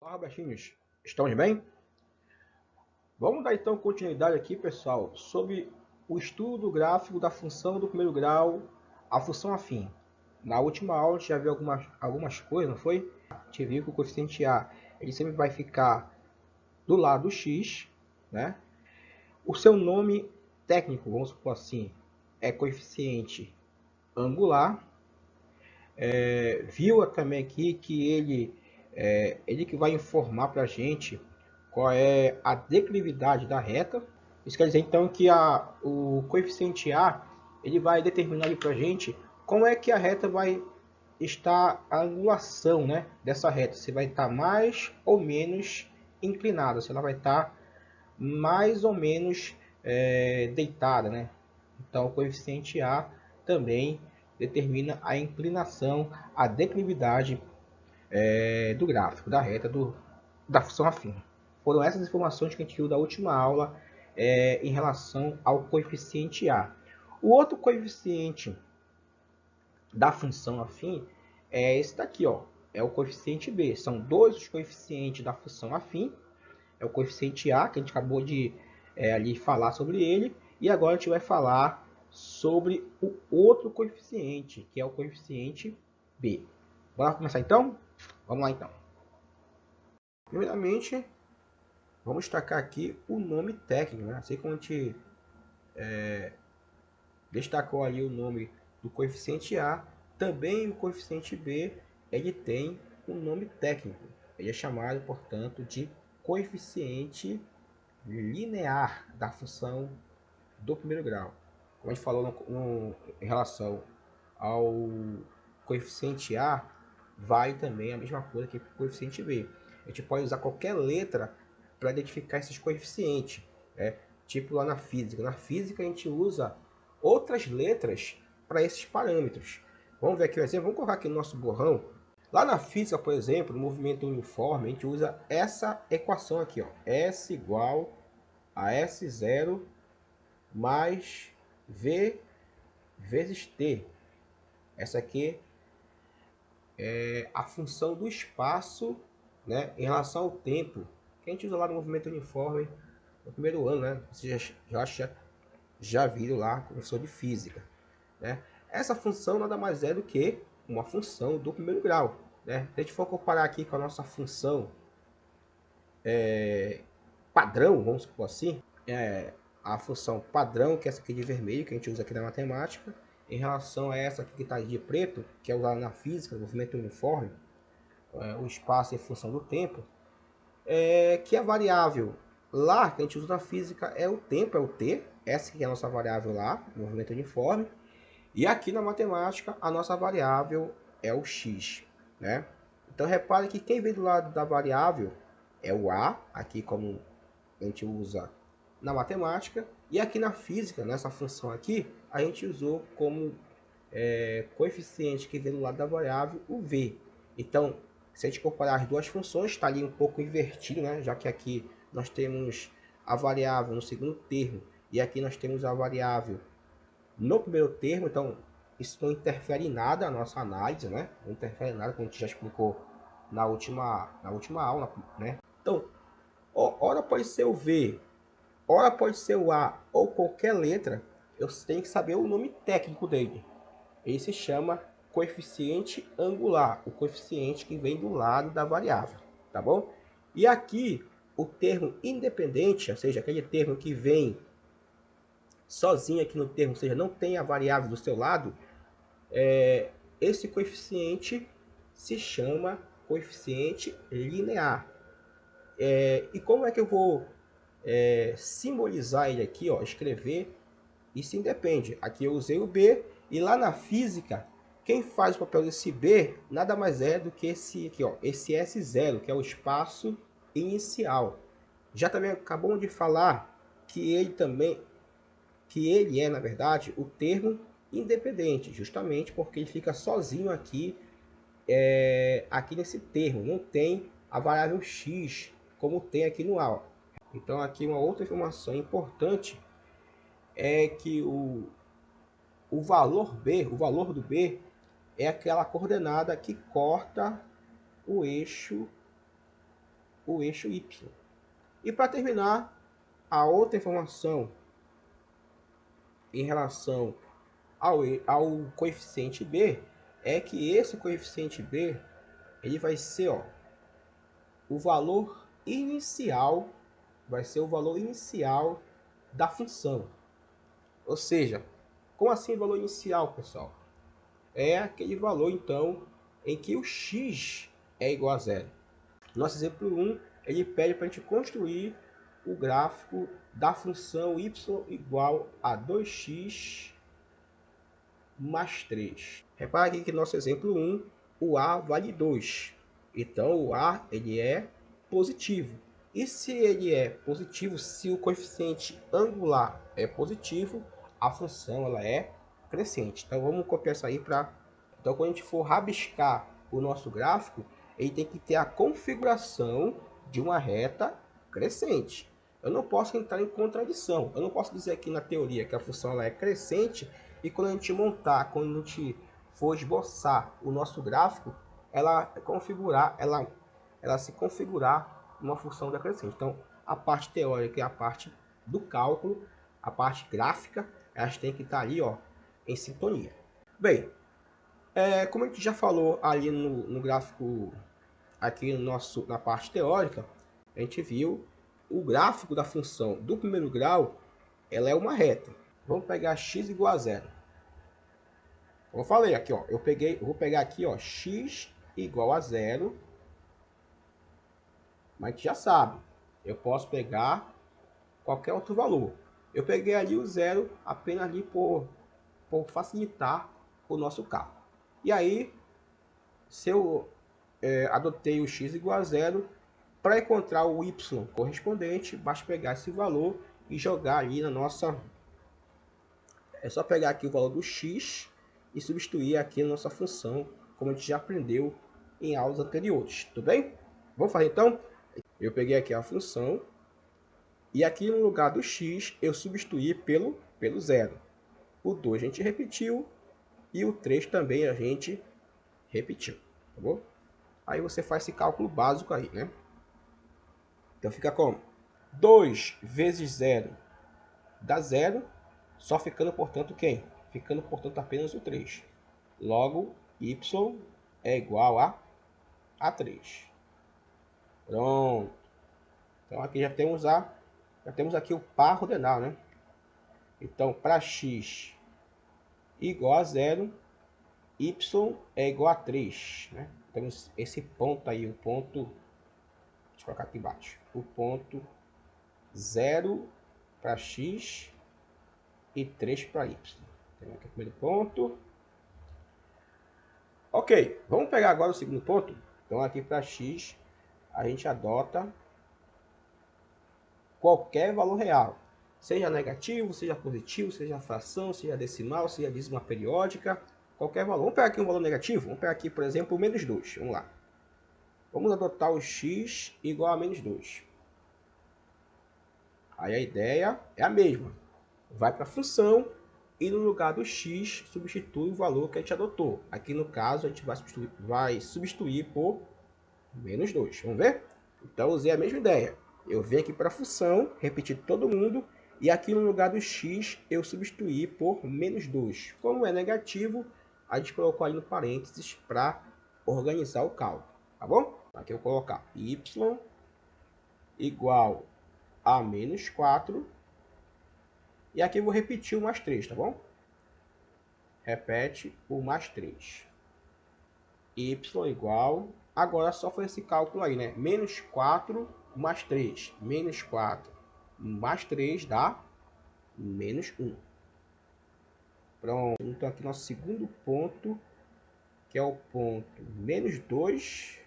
Olá, baixinhos. Estamos bem? Vamos dar então continuidade aqui, pessoal, sobre o estudo gráfico da função do primeiro grau, a função afim. Na última aula a gente já viu algumas coisas, não foi? A gente viu que o coeficiente A ele sempre vai ficar do lado do x, né? O seu nome técnico, vamos supor assim, é coeficiente angular. Viu também aqui que ele que vai informar para a gente qual é a declividade da reta. Isso quer dizer então que o coeficiente A ele vai determinar para a gente como é que a reta vai estar a angulação, né, dessa reta. Se vai estar mais ou menos inclinada, se ela vai estar mais ou menos deitada, né? Então o coeficiente A também determina a inclinação, a declividade do gráfico, da reta da função afim. Foram essas informações que a gente viu da última aula em relação ao coeficiente A. O outro coeficiente da função afim é esse daqui, ó, é o coeficiente B. São dois os coeficientes da função afim. É o coeficiente A, que a gente acabou de ali falar sobre ele. E agora a gente vai falar sobre o outro coeficiente, que é o coeficiente B. Bora começar então? Vamos lá então. Primeiramente, vamos destacar aqui o nome técnico, né? Assim como a gente destacou ali o nome do coeficiente A, também o coeficiente B ele tem um nome técnico. Ele é chamado, portanto, de coeficiente linear da função do primeiro grau. Como a gente falou em relação ao coeficiente A, vale também a mesma coisa que o coeficiente B. A gente pode usar qualquer letra para identificar esses coeficientes, né? Tipo lá na física. Na física a gente usa outras letras para esses parâmetros. Vamos ver aqui o exemplo. Vamos colocar aqui no nosso borrão. Lá na física, por exemplo, no movimento uniforme, a gente usa essa equação aqui, ó. S igual a S0 mais V vezes T. Essa aqui é a função do espaço, né, em relação ao tempo, que a gente usa lá no movimento uniforme no primeiro ano, né? Vocês já viram lá com professor de física, né? Essa função nada mais é do que uma função do primeiro grau, né? Se a gente for comparar aqui com a nossa função padrão, vamos supor assim, a função padrão, que é essa aqui de vermelho, que a gente usa aqui na matemática, em relação a essa aqui que está de preto, que é usada na física, movimento uniforme, o espaço em função do tempo, que a variável lá que a gente usa na física é o tempo, é o t, essa que é a nossa variável lá, movimento uniforme, e aqui na matemática a nossa variável é o x, né? Então repare que quem vem do lado da variável é o a, aqui como a gente usa na matemática, e aqui na física, nessa função aqui, a gente usou como coeficiente que vem do lado da variável o v. Então, se a gente comparar as duas funções, está ali um pouco invertido, né? Já que aqui nós temos a variável no segundo termo e aqui nós temos a variável no primeiro termo, então isso não interfere em nada a nossa análise, né? Não interfere em nada, como a gente já explicou na última aula, né? Então, ora pode ser o V, ora pode ser o A ou qualquer letra, eu tenho que saber o nome técnico dele. Ele se chama coeficiente angular, o coeficiente que vem do lado da variável, tá bom? E aqui o termo independente, ou seja, aquele termo que vem sozinho aqui no termo, ou seja, não tem a variável do seu lado, esse coeficiente se chama coeficiente linear. E como é que eu vou simbolizar ele aqui, ó, escrever? Isso independe. Aqui eu usei o B e lá na física, quem faz o papel desse B nada mais é do que esse aqui, ó, esse S0, que é o espaço inicial. Já também acabamos de falar que ele é, na verdade, o termo independente, justamente porque ele fica sozinho aqui, aqui nesse termo, não tem a variável x como tem aqui no A. Então aqui uma outra informação importante é que o valor B, o valor do B é aquela coordenada que corta o eixo o eixo y. E para terminar, a outra informação em relação ao coeficiente b é que esse coeficiente b ele vai ser, ó, o valor inicial, vai ser o valor inicial da função. Ou seja, como assim valor inicial, pessoal? É aquele valor, então, em que o x é igual a zero. Nosso exemplo 1, ele pede para a gente construir o gráfico da função y igual a 2x mais 3. Repare aqui que nosso exemplo 1, o a vale 2. Então, o a ele é positivo. E se ele é positivo, se o coeficiente angular é positivo, a função ela é crescente. Então, vamos copiar isso aí para... Então, quando a gente for rabiscar o nosso gráfico, ele tem que ter a configuração de uma reta crescente. Eu não posso entrar em contradição. Eu não posso dizer aqui na teoria que a função ela é crescente e quando a gente montar, quando a gente for esboçar o nosso gráfico, ela se configurar uma função decrescente. Então, a parte teórica e a parte do cálculo, a parte gráfica, elas têm que estar ali, ó, em sintonia. Bem, como a gente já falou ali no gráfico, aqui na parte teórica, a gente viu o gráfico da função do primeiro grau, ela é uma reta. Vamos pegar x igual a zero. Como eu falei aqui, ó, eu vou pegar aqui, ó, x igual a zero. Mas a gente já sabe, eu posso pegar qualquer outro valor. Eu peguei ali o zero apenas ali por facilitar o nosso cálculo. E aí, se eu adotei o x igual a zero, para encontrar o y correspondente, basta pegar esse valor e jogar ali na nossa... É só pegar aqui o valor do x e substituir aqui na nossa função, como a gente já aprendeu em aulas anteriores. Tudo bem? Vamos fazer então? Eu peguei aqui a função e aqui no lugar do x eu substituí pelo zero. O 2 a gente repetiu e o 3 também a gente repetiu, tá bom? Aí você faz esse cálculo básico aí, né? Então fica como? 2 vezes 0 dá 0, só ficando, portanto, quem? Ficando, portanto, apenas o 3. Logo, y é igual a 3. Pronto. Então aqui já temos aqui o par ordenal, né? Então, para x igual a 0, y é igual a 3, né? Temos esse ponto aí, o ponto... Deixa eu colocar aqui embaixo. O ponto 0 para x e 3 para y. Temos aqui o primeiro ponto. Ok, vamos pegar agora o segundo ponto. Então, aqui para x, a gente adota qualquer valor real. Seja negativo, seja positivo, seja fração, seja decimal, seja dízima periódica, qualquer valor. Vamos pegar aqui um valor negativo? Vamos pegar aqui, por exemplo, o menos 2. Vamos lá. Vamos adotar o x igual a menos 2. Aí a ideia é a mesma. Vai para a função e no lugar do x substitui o valor que a gente adotou. Aqui no caso a gente vai substituir por menos 2. Vamos ver? Então usei a mesma ideia. Eu venho aqui para a função, repetir todo mundo, e aqui no lugar do x eu substituí por menos 2. Como é negativo, a gente colocou ali no parênteses para organizar o cálculo, tá bom? Aqui eu vou colocar y igual a menos 4, e aqui eu vou repetir o mais 3, tá bom? Repete o mais 3. Y igual... Agora só foi esse cálculo aí, né? Menos 4 mais 3. Menos 4 mais 3 dá menos 1. Pronto. Então aqui nosso segundo ponto, que é o ponto menos 2.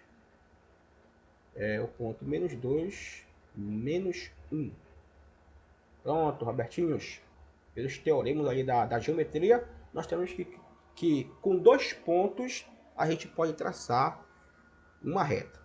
É o ponto menos 2, menos 1. Pronto, Robertinhos. Pelos teoremas aí da geometria, nós temos que com 2 pontos a gente pode traçar uma reta.